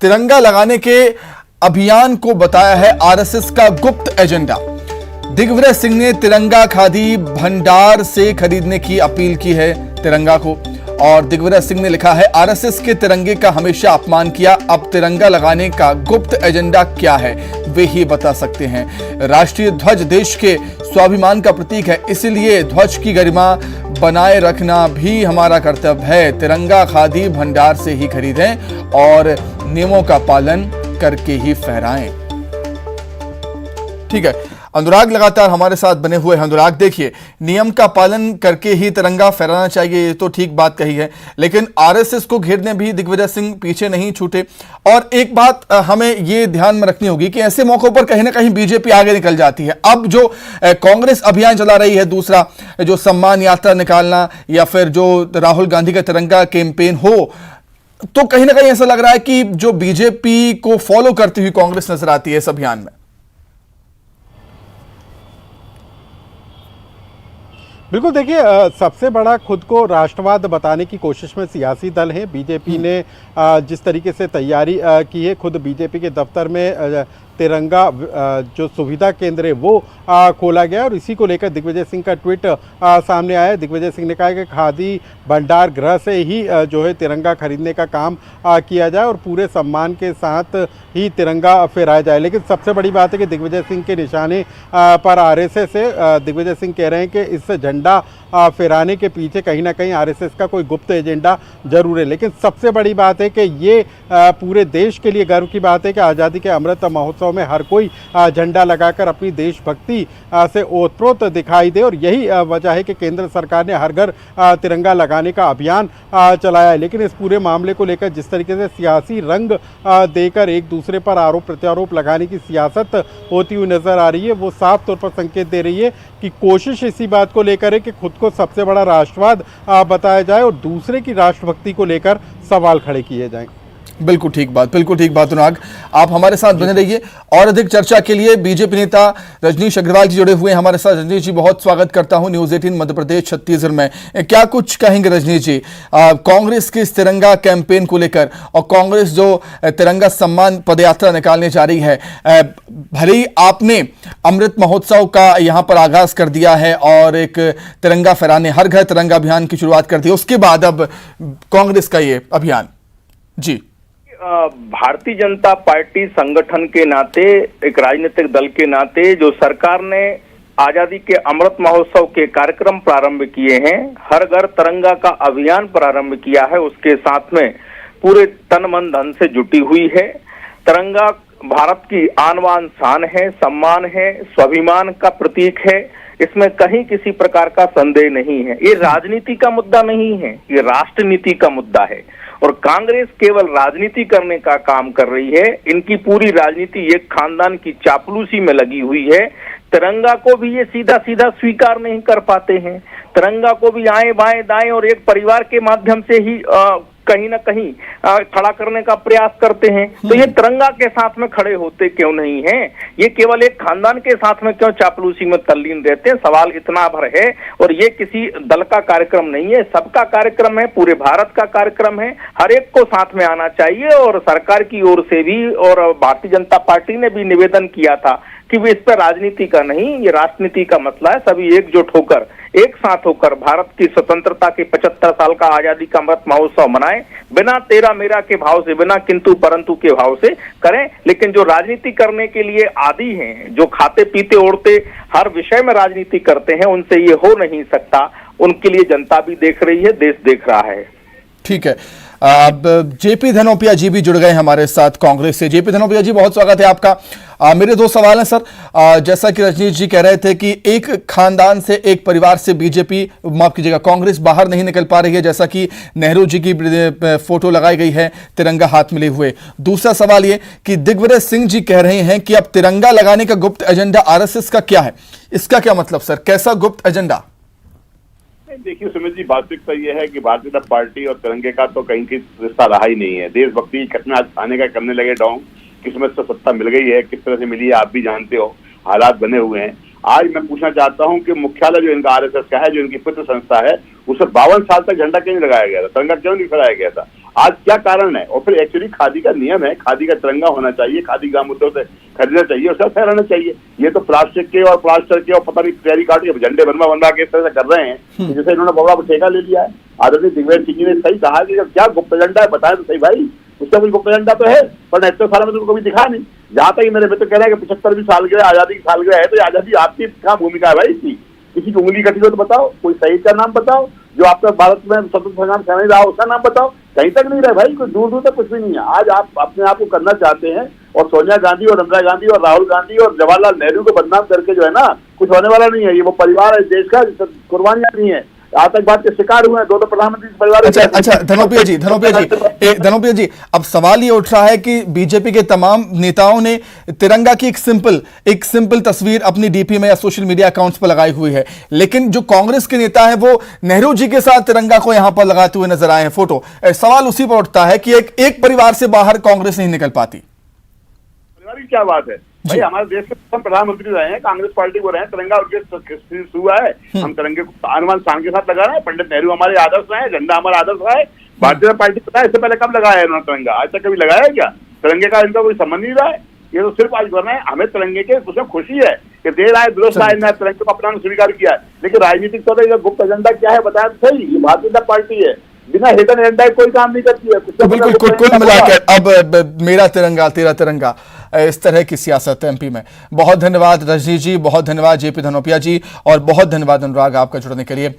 तिरंगा लगाने के अभियान को बताया है आरएसएस का गुप्त एजेंडा। दिग्विजय सिंह ने तिरंगा खादी भंडार से खरीदने की अपील की है तिरंगा को, और दिग्विजय सिंह ने लिखा है आरएसएस के तिरंगे का हमेशा अपमान किया, अब तिरंगा लगाने का गुप्त एजेंडा क्या है वे ही बता सकते हैं। राष्ट्रीय ध्वज देश के स्वाभिमान का प्रतीक है, इसलिए ध्वज की गरिमा बनाए रखना भी हमारा कर्तव्य है। तिरंगा खादी भंडार से ही खरीदें और नियमों का पालन करके ही फहराएं। ठीक है, अनुराग लगातार हमारे साथ बने हुए हैं। अनुराग, देखिए, नियम का पालन करके ही तिरंगा फहराना चाहिए, ये तो ठीक बात कही है, लेकिन आरएसएस को घेरने भी दिग्विजय सिंह पीछे नहीं छूटे। और एक बात हमें ये ध्यान में रखनी होगी कि ऐसे मौकों पर कहीं ना कहीं बीजेपी आगे निकल जाती है। अब जो कांग्रेस अभियान चला रही है, दूसरा जो सम्मान यात्रा निकालना या फिर जो राहुल गांधी का तिरंगा कैंपेन हो, तो कहीं ना कहीं ऐसा लग रहा है कि जो बीजेपी को फॉलो करती हुई कांग्रेस नजर आती है इस अभियान में। बिल्कुल, देखिए, सबसे बड़ा खुद को राष्ट्रवाद बताने की कोशिश में सियासी दल है। बीजेपी ने जिस तरीके से तैयारी की है, खुद बीजेपी के दफ्तर में तिरंगा जो सुविधा केंद्र है वो खोला गया, और इसी को लेकर दिग्विजय सिंह का ट्वीट सामने आया। दिग्विजय सिंह ने कहा कि खादी भंडार गृह से ही जो है तिरंगा खरीदने का काम किया जाए और पूरे सम्मान के साथ ही तिरंगा फहराया जाए। लेकिन सबसे बड़ी बात है कि दिग्विजय सिंह के निशाने पर आरएसएस है। दिग्विजय सिंह कह रहे हैं कि इस झंडा फहराने के पीछे कहीं ना कहीं आरएसएस का कोई गुप्त एजेंडा जरूर है। लेकिन सबसे बड़ी बात है कि ये पूरे देश के लिए गर्व की बात है कि आज़ादी के अमृत महोत्सव में हर कोई झंडा लगाकर अपनी देशभक्ति से ओतप्रोत दिखाई दे, और यही वजह है कि केंद्र सरकार ने हर घर तिरंगा लगाने का अभियान चलाया है। लेकिन इस पूरे मामले को लेकर जिस तरीके से सियासी रंग देकर एक दूसरे पर आरोप प्रत्यारोप लगाने की सियासत होती हुई नजर आ रही है, वो साफ तौर पर संकेत दे रही है कि कोशिश इसी बात को लेकर है कि खुद को सबसे बड़ा राष्ट्रवाद बताया जाए और दूसरे की राष्ट्रभक्ति को लेकर सवाल खड़े किए जाएं। बिल्कुल ठीक बात, बिल्कुल ठीक बात। अनुराग, आप हमारे साथ बने रहिए और अधिक चर्चा के लिए बीजेपी नेता रजनीश अग्रवाल जी जुड़े हुए हैं हमारे साथ। रजनीश जी, बहुत स्वागत करता हूं न्यूज़ 18 मध्य प्रदेश छत्तीसगढ़ में। क्या कुछ कहेंगे रजनीश जी कांग्रेस के इस तिरंगा कैंपेन को लेकर, और कांग्रेस जो तिरंगा सम्मान पदयात्रा निकालने जा रही है? भले ही आपने अमृत महोत्सव का यहाँ पर आगाज कर दिया है और एक तिरंगा फहराने हर घर तिरंगा अभियान की शुरुआत कर दी, उसके बाद अब कांग्रेस का ये अभियान जी भारतीय जनता पार्टी संगठन के नाते, एक राजनीतिक दल के नाते, जो सरकार ने आजादी के अमृत महोत्सव के कार्यक्रम प्रारंभ किए हैं, हर घर तिरंगा का अभियान प्रारंभ किया है, उसके साथ में पूरे तन मन धन से जुटी हुई है। तिरंगा भारत की आन बान शान है, सम्मान है, स्वाभिमान का प्रतीक है, इसमें कहीं किसी प्रकार का संदेह नहीं है। ये राजनीति का मुद्दा नहीं है, ये राष्ट्रनीति का मुद्दा है, और कांग्रेस केवल राजनीति करने का काम कर रही है। इनकी पूरी राजनीति एक खानदान की चापलूसी में लगी हुई है। तिरंगा को भी ये सीधा सीधा स्वीकार नहीं कर पाते हैं, तिरंगा को भी आए बाएं दाएं और एक परिवार के माध्यम से ही कहीं ना कहीं खड़ा करने का प्रयास करते हैं। तो ये तिरंगा के साथ में खड़े होते क्यों नहीं हैं? ये केवल एक खानदान के साथ में क्यों चापलूसी में तल्लीन रहते हैं? सवाल इतना भर है, और ये किसी दल का कार्यक्रम नहीं है, सबका कार्यक्रम है, पूरे भारत का कार्यक्रम है, हर एक को साथ में आना चाहिए। और सरकार की ओर से भी और भारतीय जनता पार्टी ने भी निवेदन किया था कि वे इस पर राजनीति का नहीं, ये राष्ट्रनीति का मसला है। सभी एकजुट होकर, एक साथ होकर भारत की स्वतंत्रता के 75 साल का आजादी का अमृत महोत्सव मनाएं, बिना तेरा मेरा के भाव से, बिना किंतु परंतु के भाव से करें। लेकिन जो राजनीति करने के लिए आदी हैं, जो खाते पीते ओढ़ते हर विषय में राजनीति करते हैं, उनसे ये हो नहीं सकता। उनके लिए जनता भी देख रही है, देश देख रहा है। ठीक है, अब जेपी धनोपिया जी भी जुड़ गए हमारे साथ कांग्रेस से। जेपी धनोपिया जी, बहुत स्वागत है आपका। मेरे दो सवाल हैं सर। जैसा कि रजनीश जी कह रहे थे कि एक खानदान से, एक परिवार से बीजेपी, माफ कीजिएगा, कांग्रेस बाहर नहीं निकल पा रही है, जैसा कि नेहरू जी की फोटो लगाई गई है तिरंगा हाथ मिले हुए। दूसरा सवाल ये कि दिग्विजय सिंह जी कह रहे हैं कि अब तिरंगा लगाने का गुप्त एजेंडा आरएसएस का क्या है? इसका क्या मतलब सर, कैसा गुप्त एजेंडा? देखिए सुमित जी, वास्तविकता यह है कि भारतीय जनता पार्टी और तिरंगे का तो कहीं की रिश्ता रहा ही नहीं है। देशभक्ति की घटना आने का करने लगे डॉन्ग, किस्मत से सत्ता मिल गई है, किस तरह से मिली है आप भी जानते हो, हालात बने हुए हैं। आज मैं पूछना चाहता हूं कि मुख्यालय जो इनका आरएसएस का है, जो इनकी पुत्र संस्था है, उस पर 52 साल तक झंडा क्यों नहीं लगाया गया था, तिरंगा क्यों नहीं फहराया गया था? आज क्या कारण है? और फिर एक्चुअली खादी का नियम है, खादी का तिरंगा होना चाहिए, खादी ग्राम उद्योग से खरीदना चाहिए, उसका फहराना चाहिए। ये तो प्लास्टिक के और प्लास्टर के और पता नहीं प्यारी काट के झंडे बनवा के इस तरह से कर रहे हैं, जैसे इन्होंने बड़ा ठेका ले लिया है। आदरणीय दिग्विजय सिंह जी ने सही कहा कि क्या गुप्त एजेंडा है बताएं तो सही भाई, उसका कुछ गुप्त एजेंडा तो है, पर 70 साल में तो कभी दिखा नहीं। जहां तक मेरे मित्र कह रहे हैं कि 75वीं सालगिरह आजादी की सालगिरह है, तो आजादी आपकी क्या भूमिका है भाई इसकी? किसी की उंगली कटी हो तो बताओ, कोई शहीद का नाम बताओ, जो आपका भारत में स्वतंत्र संग्राम सेनानी रहा उसका नाम बताओ। कहीं तक नहीं रहे भाई, कोई दूर दूर तक कुछ भी नहीं है। आज आप अपने आप को करना चाहते हैं और सोनिया गांधी और इंदिरा गांधी और राहुल गांधी और जवाहरलाल नेहरू को बदनाम करके जो है ना, कुछ होने वाला नहीं है। ये वो परिवार है देश का जिससे कुर्बानियां दी हैं, आतंकवाद के शिकार हुए हैं, दो प्रधानमंत्री परिवार। अच्छा धनोपिया जी, अब सवाल ये उठ रहा है कि बीजेपी के तमाम नेताओं ने तिरंगा की एक सिंपल तस्वीर अपनी डीपी में या सोशल मीडिया अकाउंट्स पर लगाई हुई है, लेकिन जो कांग्रेस के नेता है वो नेहरू जी के साथ तिरंगा को यहां पर लगाते हुए नजर आए हैं फोटो। सवाल उसी पर उठता है कि एक परिवार से बाहर कांग्रेस नहीं निकल पाती। परिवार की क्या बात है भाई? हमारे देश के प्रथम प्रधानमंत्री रहे हैं, कांग्रेस पार्टी को रहे हैं, तिरंगा उनके हुआ है, हम तिरंगे को आन शान के साथ लगा रहे हैं। पंडित नेहरू हमारे आदर्श रहे, झंडा हमारा आदर्श रहा है। भारतीय जनता पार्टी पता है इससे पहले कब लगाया है इन्होंने तिरंगा? आज तक कभी लगाया है क्या? तिरंगे का इनका कोई संबंध नहीं रहा है, ये तो सिर्फ आज कर रहे हैं। हमें तिरंगे के उसमें खुशी है कि देर आए दुरुस्त आए, मैं तिरंगे को अपनाना स्वीकार किया है, लेकिन राजनीतिक तौर पर गुप्त एजेंडा क्या है बताया तो सही। ये भारतीय जनता पार्टी है, बिना हिडन एजेंडा कोई काम नहीं करती है। बिल्कुल, कुल मिलाकर अब मेरा तिरंगा तेरा तिरंगा, इस तरह की सियासत एमपी में। बहुत धन्यवाद रजनीश जी, बहुत धन्यवाद जेपी धनोपिया जी, और बहुत धन्यवाद अनुराग आपका जुड़ने के लिए।